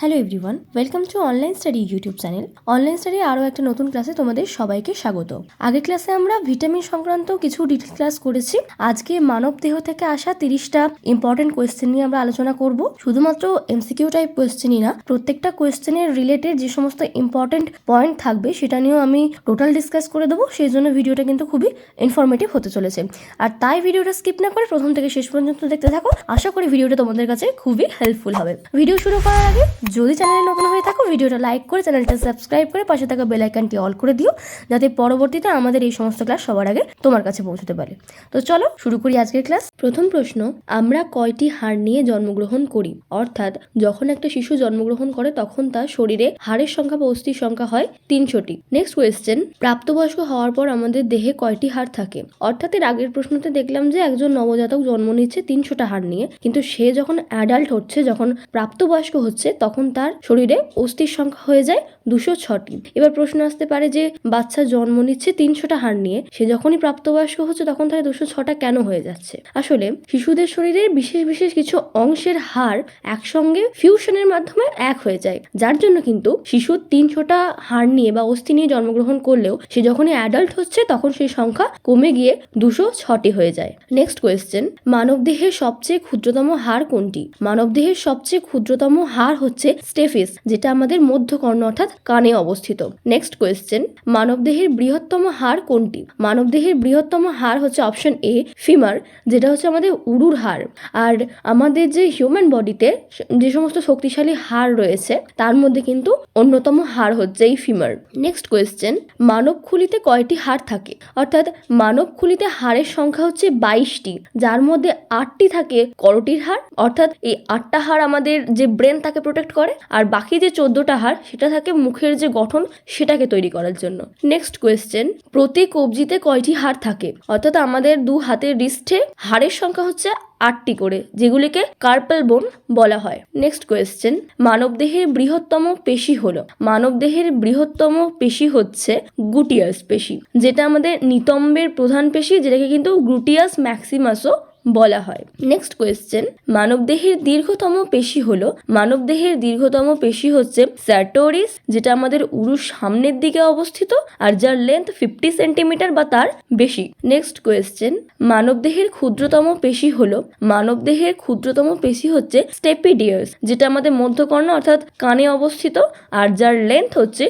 Hello everyone, welcome to online study YouTube channel. Online study আরও একটা নতুন ক্লাসে তোমাদের সবাইকে স্বাগত। আগের ক্লাসে আমরা ভিটামিন সংক্রান্ত কিছু ডিটেল ক্লাস করেছি। আজকে মানব দেহ থেকে আসা 30টা ইম্পর্টেন্ট কোয়েশ্চেন নিয়ে আমরা আলোচনা করব। শুধুমাত্র এমসিকিউ টাইপ কোয়েশ্চেনই না, প্রত্যেকটা কোয়েশ্চেনের রিলেটেড যে সমস্ত ইম্পর্টেন্ট পয়েন্ট থাকবে সেটা নিয়েও আমি টোটাল ডিসকাস করে দেবো। সেই জন্য ভিডিওটা কিন্তু খুবই ইনফরমেটিভ হতে চলেছে। আর তাই ভিডিওটা স্কিপ না করে প্রথম থেকে শেষ পর্যন্ত দেখতে থাকো। আশা করি ভিডিওটা তোমাদের কাছে খুবই হেল্পফুল হবে। ভিডিও শুরু করার আগে যদি চ্যানেলে নতুন হয়ে থাকো ভিডিওটা লাইক করে চ্যানেলটা সাবস্ক্রাইব করে পাশে থাকা বেল আইকনটি অল করে দিও, যাতে পরবর্তীতে আমাদের এই সমস্ত ক্লাস সবার আগে তোমার কাছে পৌঁছতে পারে। তো চলো শুরু করি আজকের ক্লাস। প্রথম প্রশ্ন, আমরা কয়টি হাড় নিয়ে জন্মগ্রহণ করি? অর্থাৎ যখন একটা শিশু জন্মগ্রহণ করে তখন তার শরীরে হাড়ের সংখ্যা বা অস্থির সংখ্যা হয় 300টি। নেক্সট কোয়েশ্চেন, প্রাপ্তবয়স্ক হওয়ার পর আমাদের দেহে কয়টি হাড় থাকে? অর্থাৎ এর আগের প্রশ্নতে দেখলাম যে একজন নবজাতক জন্ম নিচ্ছে 300টা হাড় নিয়ে, কিন্তু সে যখন অ্যাডাল্ট হচ্ছে, যখন প্রাপ্তবয়স্ক হচ্ছে, তখন তার শরীরে অস্থির সংখ্যা হয়ে যায় 206টি। এবার প্রশ্ন আসতে পারে যে বাচ্চা জন্ম নিচ্ছে 300টা হাড় নিয়ে, সে যখনই প্রাপ্তবয়স্ক হচ্ছে তখন তাহলে 206টা কেন হয়ে যাচ্ছে? আসলে শিশুদের শরীরের বিশেষ বিশেষ কিছু অংশের হাড় একসঙ্গে ফিউশনের মাধ্যমে এক হয়ে যায়, যার জন্য কিন্তু শিশু 300টা হাড় নিয়ে বা অস্থি নিয়ে জন্মগ্রহণ করলেও সে যখনই অ্যাডাল্ট হচ্ছে তখন সেই সংখ্যা কমে গিয়ে 206টি হয়ে যায়। নেক্সট কোয়েশ্চেন, মানবদেহের সবচেয়ে ক্ষুদ্রতম হাড় কোনটি? মানবদেহের সবচেয়ে ক্ষুদ্রতম হাড় হচ্ছে স্টেফিস, যেটা আমাদের মধ্যকর্ণ অর্থাৎ কানে অবস্থিত। নেক্সট কোয়েশ্চেন, মানবদেহের বৃহত্তম হাড় কোনটি? মানবদেহের বৃহত্তম হাড় হচ্ছে অপশন এ ফিমার, যেটা হচ্ছে আমাদের উরুর হাড়। আর আমাদের যে হিউম্যান বডিতে যে সমস্ত শক্তিশালী হাড় রয়েছে তার মধ্যে কিন্তু অন্যতম হাড় হচ্ছে এই ফিমার। নেক্সট কোয়েশ্চেন, মানব খুলিতে কয়টি হাড় থাকে? অর্থাৎ মানব খুলিতে হাড়ের সংখ্যা হচ্ছে 22টি, যার মধ্যে 8টি থাকে করটির হাড়, অর্থাৎ এই 8টা হাড় আমাদের যে ব্রেন তাকে প্রোটেক্ট করে, আর বাকি যে 14টা হাড় সেটা থাকে মুখের যে গঠন সেটাকে তৈরি করার জন্য। নেক্সট কোয়েশ্চেন, প্রতি কবজিতে কয়টি হাড় থাকে? অর্থাৎ আমাদের দু হাতের রিস্টে হাড়ের সংখ্যা হচ্ছে 8টি করে, যেগুলিকে কার্পাল বোন বলা হয়। নেক্সট কোয়েশ্চেন, মানবদেহের বৃহত্তম পেশি হলো? মানবদেহের বৃহত্তম পেশি হচ্ছে গ্লুটিয়াস পেশি, যেটা আমাদের নিতম্বের প্রধান পেশি, যেটাকে কিন্তু গ্লুটিয়াস ম্যাক্সিমাসও বলা হয়। নেক্সট কোয়েশ্চেন, মানবদেহের দীর্ঘতম পেশি হলো? মানবদেহের দীর্ঘতম পেশি হচ্ছে স্যার্টোরিস, যেটা আমাদের উরুর সামনের দিকে অবস্থিত আর যার লেন্থ 50 সেন্টিমিটার বা তার বেশি। নেক্সট কোয়েশ্চেন, মানবদেহের ক্ষুদ্রতম পেশি হলো? মানবদেহের ক্ষুদ্রতম পেশি হচ্ছে স্টেপিডিয়াস, যেটা আমাদের মধ্যকর্ণ অর্থাৎ কানে অবস্থিত আর যার লেন্থ হচ্ছে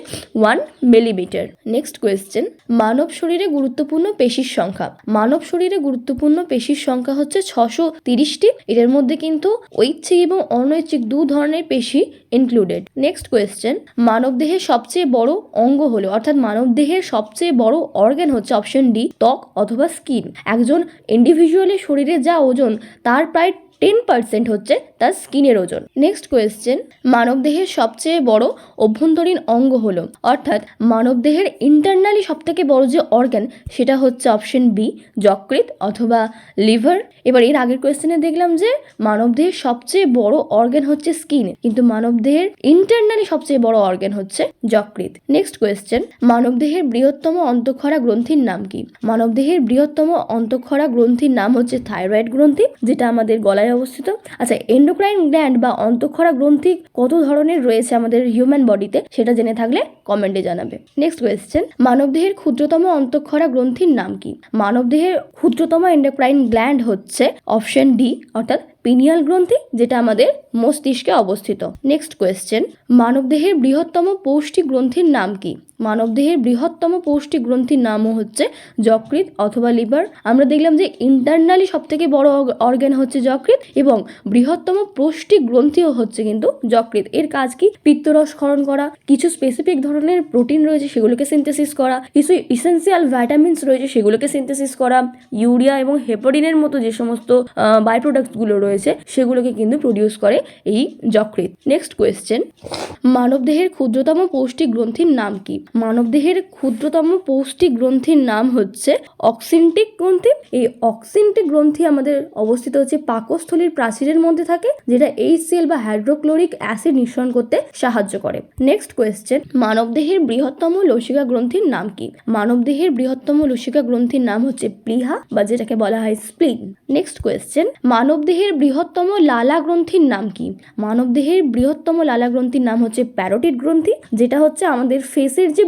1 মিলিমিটার। নেক্সট কোয়েশ্চেন, মানব শরীরে গুরুত্বপূর্ণ পেশির সংখ্যা? মানব শরীরে গুরুত্বপূর্ণ পেশির সংখ্যা হচ্ছে 630টি। এর মধ্যে কিন্তু ঐচ্ছিক এবং অনৈচ্ছিক দু ধরনের পেশি ইনক্লুডেড। নেক্সট কোয়েশ্চেন, মানবদেহের সবচেয়ে বড় অঙ্গ হলো? অর্থাৎ মানবদেহের সবচেয়ে বড় অর্গান হচ্ছে অপশন ডি ত্বক অথবা স্কিন। একজন ইন্ডিভিজুয়ালের শরীরে যা ওজন তার প্রায় 10% হচ্ছে তার স্কিনের ওজন। নেক্সট কোয়েশ্চেন, মানবদেহের সবচেয়ে বড় অভ্যন্তরীণ অঙ্গ হলো? অর্থাৎ মানবদেহের ইন্টারনালি সবথেকে বড় যে অর্গান সেটা হচ্ছে অপশন বি যকৃৎ অথবা লিভার। এবার এর আগের কোয়েশ্চেনে দেখলাম যে মানবদেহের সবচেয়ে বড় অর্গান হচ্ছে স্কিন, কিন্তু মানবদেহের ইন্টারনালি সবচেয়ে বড় অর্গান হচ্ছে যকৃৎ। নেক্সট কোয়েশ্চেন, মানবদেহের বৃহত্তম অন্তঃক্ষরা গ্রন্থির নাম কি? মানবদেহের বৃহত্তম অন্তঃক্ষরা গ্রন্থির নাম হচ্ছে থাইরয়েড গ্রন্থি, যেটা আমাদের গলায় অবস্থিত। আচ্ছা, এন্ডোক্রাইন গ্ল্যান্ড বা অন্তঃক্ষরা গ্রন্থি কত ধরনের রয়েছে আমাদের হিউম্যান বডিতে সেটা জেনে থাকলে কমেন্টে জানাবে। নেক্সট কোয়েশ্চেন, মানবদেহের ক্ষুদ্রতম অন্তঃক্ষরা গ্রন্থির নাম কি? মানবদেহের ক্ষুদ্রতম এন্ডোক্রাইন গ্ল্যান্ড হচ্ছে অপশন ডি অর্থাৎ পিনিয়াল গ্রন্থি, যেটা আমাদের মস্তিষ্কে অবস্থিত। নেক্সট কোয়েশ্চেন, মানবদেহের বৃহত্তম পৌষ্টিক গ্রন্থির নাম কি? মানবদেহের বৃহত্তম পৌষ্টিক গ্রন্থির নামও হচ্ছে যকৃৎ অথবা লিভার। আমরা দেখলাম যে ইন্টারনালি সবথেকে বড় অর্গান হচ্ছে যকৃৎ এবং বৃহত্তম পৌষ্টিক গ্রন্থিও হচ্ছে কিন্তু যকৃৎ। এর কাজ কি? পিত্তরস ক্ষরণ করা, কিছু স্পেসিফিক ধরনের প্রোটিন রয়েছে সেগুলোকে সিনথেসিস করা, কিছু ইসেন্সিয়াল ভাইটামিনস রয়েছে সেগুলোকে সিনথেসিস করা, ইউরিয়া এবং হেপারিনের মতো যে সমস্ত বাই প্রোডাক্টসগুলো রয়েছে সেগুলোকে কিন্তু প্রডিউস করে এই যকৃৎ। নেক্সট কোয়েশ্চেন, মানবদেহের ক্ষুদ্রতম পৌষ্টিক গ্রন্থির নাম কি? মানবদেহের ক্ষুদ্রতম পৌষ্টিক গ্রন্থির নাম হচ্ছে অক্সিনটিক গ্রন্থি। এই অক্সিনটিক গ্রন্থি আমাদের অবস্থিত হচ্ছে পাকস্থলীর প্রাচীরের মধ্যে থাকে, যেটা HCl বা হাইড্রোক্লোরিক অ্যাসিড নিঃসরণ করতে সাহায্য করে। নেক্সট কোয়েশ্চেন, মানবদেহের বৃহত্তম লসিকা গ্রন্থির নাম কি? মানবদেহের বৃহত্তম লসিকা গ্রন্থির নাম হচ্ছে প্লিহা বা যেটাকে বলা হয় স্প্লিন। নেক্সট কোয়েশ্চেন, মানবদেহের বৃহত্তম লালা গ্রন্থির নাম কি? মানবদেহের বৃহত্তম লালা গ্রন্থির নাম হচ্ছে প্যারোটিড গ্রন্থি, যেটা হচ্ছে আমাদের ফেসের যে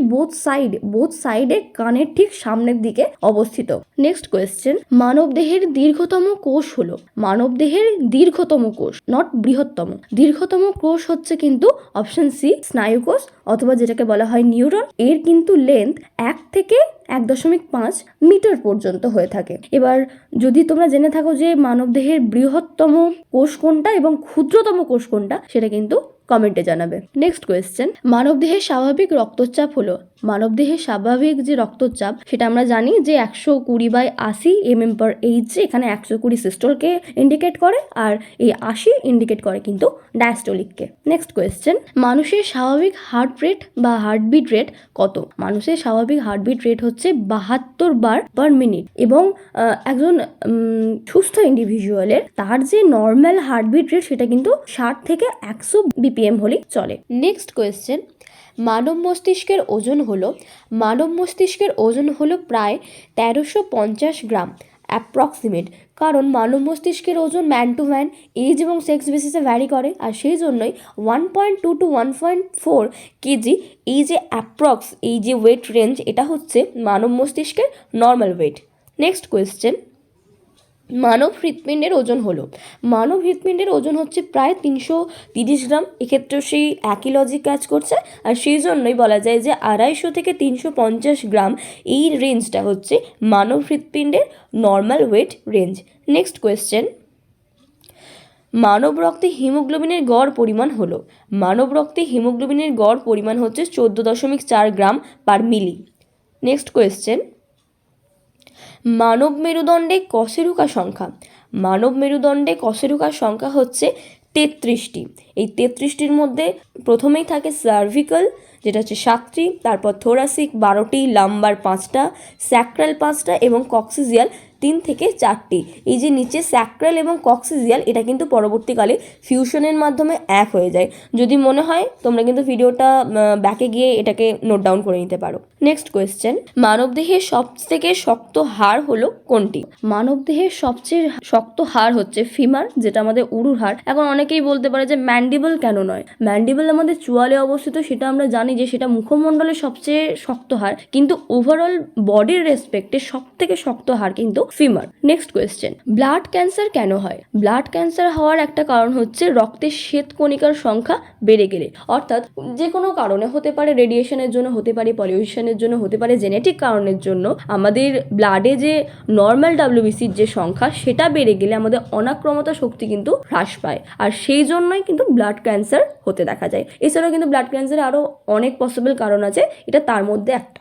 বোথ সাইডে কানের ঠিক সামনের দিকে অবস্থিত। নেক্সট কোয়েশ্চেন, মানবদেহের দীর্ঘতম কোষ হলো? মানবদেহের দীর্ঘতম কোষ, নট বৃহত্তম, দীর্ঘতম কোষ হচ্ছে কিন্তু অপশন সি স্নায়ুকোষ, অথবা যেটাকে বলা হয় নিউরন। এর কিন্তু লেন্থ 1 থেকে 1.5 মিটার পর্যন্ত হয়ে থাকে। এবার যদি তোমরা জেনে থাকো যে মানবদেহের বৃহত্তম কোষ কোনটা এবং ক্ষুদ্রতম কোষ কোনটা, সেটা কিন্তু কমেন্টে জানাবে। নেক্সট কোয়েশ্চেন, মানবদেহের স্বাভাবিক রক্তচাপ হলো? মানবদেহের স্বাভাবিক যে রক্তচাপ সেটা আমরা জানি যে 120/80 mm/H, এখানে 120 সিস্টোলকে ইন্ডিকেট করে আর এই 80 ইন্ডিকেট করে কিন্তু ডায়াস্টোলিককে। নেক্সট কোয়েশ্চেন, মানুষের স্বাভাবিক হার্ট রেট বা হার্টবিট রেট কত? মানুষের স্বাভাবিক হার্টবিট রেট হচ্ছে 72 বার পার মিনিট, এবং একজন সুস্থ ইন্ডিভিজুয়ালের তার যে নর্মাল হার্টবিট রেট সেটা কিন্তু 60 থেকে 100 BPM হলেই চলে। নেক্সট কোয়েশ্চেন, মানব মস্তিষ্কের ওজন হলো? মানব মস্তিষ্কের ওজন হলো প্রায় 1350 গ্রাম অ্যাপ্রক্সিমেট, কারণ মানব মস্তিষ্কের ওজন ম্যান টু ম্যান, এজ এবং সেক্স বেসিসে ভ্যারি করে, আর সেই জন্যই 1.2 to 1.4 কেজি এই যে অ্যাপ্রক্স এই যে ওয়েট রেঞ্জ, এটা হচ্ছে মানব মস্তিষ্কের নর্মাল ওয়েট। নেক্সট কোয়েশ্চেন, মানব হৃৎপিণ্ডের ওজন হলো? মানব হৃৎপিণ্ডের ওজন হচ্ছে প্রায় 330 গ্রাম। এক্ষেত্রেও সেই একই লজিক কাজ করছে, আর সেই জন্যই বলা যায় যে 250 থেকে 350 গ্রাম এই রেঞ্জটা হচ্ছে মানব হৃৎপিণ্ডের normal weight range. Next question, মানব রক্তে হিমোগ্লোবিনের গড় পরিমাণ হলো? মানব রক্তে হিমোগ্লোবিনের গড় পরিমাণ হচ্ছে 14.4 গ্রাম পার মিলি। নেক্সট কোয়েশ্চেন, মানব মেরুদণ্ডে কশেরুকা সংখ্যা? মানব মেরুদণ্ডে কশেরুকার সংখ্যা হচ্ছে 33টি। এই 33টির মধ্যে প্রথমেই থাকে সার্ভিক্যাল, যেটা হচ্ছে 7টি, তারপর থোরাসিক 12টি, লাম্বার 5টা, স্যাক্রাল 5টা এবং কক্সিজিয়াল 3 থেকে 4টি। এই যে নিচে স্যাক্রাল এবং কক্সিজিয়াল, এটা কিন্তু পরবর্তীকালে ফিউশনের মাধ্যমে এক হয়ে যায়। যদি মনে হয় তোমরা কিন্তু ভিডিওটা ব্যাকে গিয়ে এটাকে নোট ডাউন করে নিতে পারো। নেক্সট কোয়েশ্চেন, মানবদেহের সবথেকে শক্ত হাড় হলো কোনটি? মানবদেহের সবচেয়ে শক্ত হাড় হচ্ছে ফিমার, যেটা আমাদের উরুর হাড়। এখন অনেকেই বলতে পারে যে ম্যান্ডিবল কেন নয়? ম্যান্ডিবল আমাদের চোয়ালে অবস্থিত, সেটা আমরা জানি যে সেটা মুখমণ্ডলের সবচেয়ে শক্ত হাড়, কিন্তু ওভারঅল বডির রেসপেক্টে সবথেকে শক্ত হাড় কিন্তু femur. Next question, blood cancer কেন হয়? ব্লাড ক্যান্সার হওয়ার একটা কারণ হচ্ছে রক্তের শ্বেতকণিকার সংখ্যা বেড়ে গেলে, অর্থাৎ যে কোনো কারণে হতে পারে, রেডিয়েশনের জন্য হতে পারে, পলিউশনের জন্য হতে পারে, জেনেটিক কারণের জন্য আমাদের ব্লাডে যে নর্মাল WBCর যে সংখ্যা সেটা বেড়ে গেলে আমাদের অনাক্রমতা শক্তি কিন্তু হ্রাস পায়, আর সেই জন্যই কিন্তু ব্লাড ক্যান্সার হতে দেখা যায়। এছাড়াও কিন্তু ব্লাড ক্যান্সারে আরও অনেক পসিবল কারণ আছে, এটা তার মধ্যে একটা।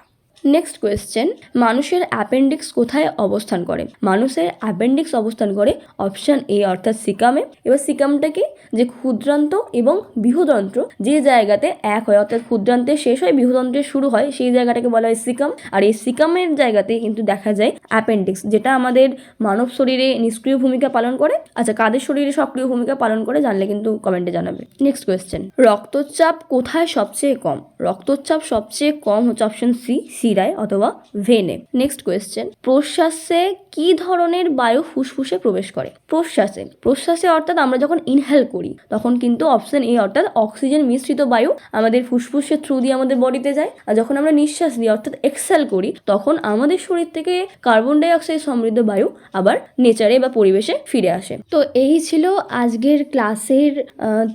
নেক্সট কোয়েশ্চেন, মানুষের অ্যাপেন্ডিক্স কোথায় অবস্থান করে? মানুষের অ্যাপেন্ডিক্স অবস্থান করে অপশান এ অর্থাৎ সিকামে। এবার সিকামটা কি? যে ক্ষুদ্রান্ত এবং বৃহদন্ত্র যে জায়গাতে এক হয়, অর্থাৎ ক্ষুদ্রান্তের শেষ হয় বৃহদন্ত্রের শুরু হয়, সেই জায়গাটাকে বলা হয় সিকাম। আর এই সিকামের জায়গাতে কিন্তু দেখা যায় অ্যাপেন্ডিক্স, যেটা আমাদের মানব শরীরে নিষ্ক্রিয় ভূমিকা পালন করে। আচ্ছা, কাদের শরীরে সক্রিয় ভূমিকা পালন করে জানলে কিন্তু কমেন্টে জানাবে। নেক্সট কোয়েশ্চেন, রক্তচাপ কোথায় সবচেয়ে কম? রক্তচাপ সবচেয়ে কম হচ্ছে অপশন সি শিরায় অথবা ভেনে। নেক্সট কোয়েশ্চেন, প্রশ্বাসে কি ধরনের বায়ু ফুসফুসে প্রবেশ করে? প্রশ্বাসে অর্থাৎ আমরা যখন ইনহেল করি তখন কিন্তু অপশন এ অর্থাৎ অক্সিজেন মিশ্রিত বায়ু আমাদের ফুসফুসের থ্রু দিয়ে আমাদের বডিতে যায়, আর যখন আমরা নিঃশ্বাস নিই অর্থাৎ এক্সহেল করি তখন আমাদের শরীর থেকে কার্বন ডাই অক্সাইড সমৃদ্ধ বায়ু আবার নেচারে বা পরিবেশে ফিরে আসে। তো এই ছিল আজকের ক্লাসের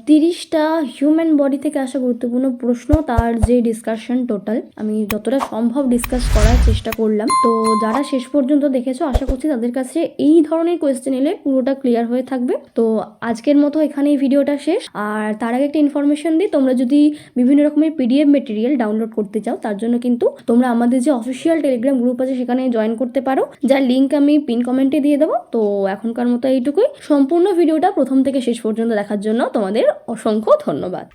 30টা হিউম্যান বডি থেকে আসা গুরুত্বপূর্ণ প্রশ্ন, তার যে ডিসকাশন টোটাল আমি যতটা সম্ভব ডিসকাস করার চেষ্টা করলাম। তো যারা শেষ পর্যন্ত দেখেছো আশা করছি তাদের কাছে এই ধরনের কোয়েশ্চেন এলে পুরোটা ক্লিয়ার হয়ে থাকবে। তো আজকের মতো এখানে এই ভিডিওটা শেষ। আর তার আগে একটা ইনফরমেশন দিই, তোমরা যদি বিভিন্ন রকমের PDF মেটেরিয়াল ডাউনলোড করতে চাও তার জন্য কিন্তু তোমরা আমাদের যে অফিসিয়াল টেলিগ্রাম গ্রুপ আছে সেখানে জয়েন করতে পারো, যার লিঙ্ক আমি পিন কমেন্টে দিয়ে দেবো। তো এখনকার মতো এইটুকুই। সম্পূর্ণ ভিডিওটা প্রথম থেকে শেষ পর্যন্ত দেখার জন্য তোমাদের অসংখ্য ধন্যবাদ।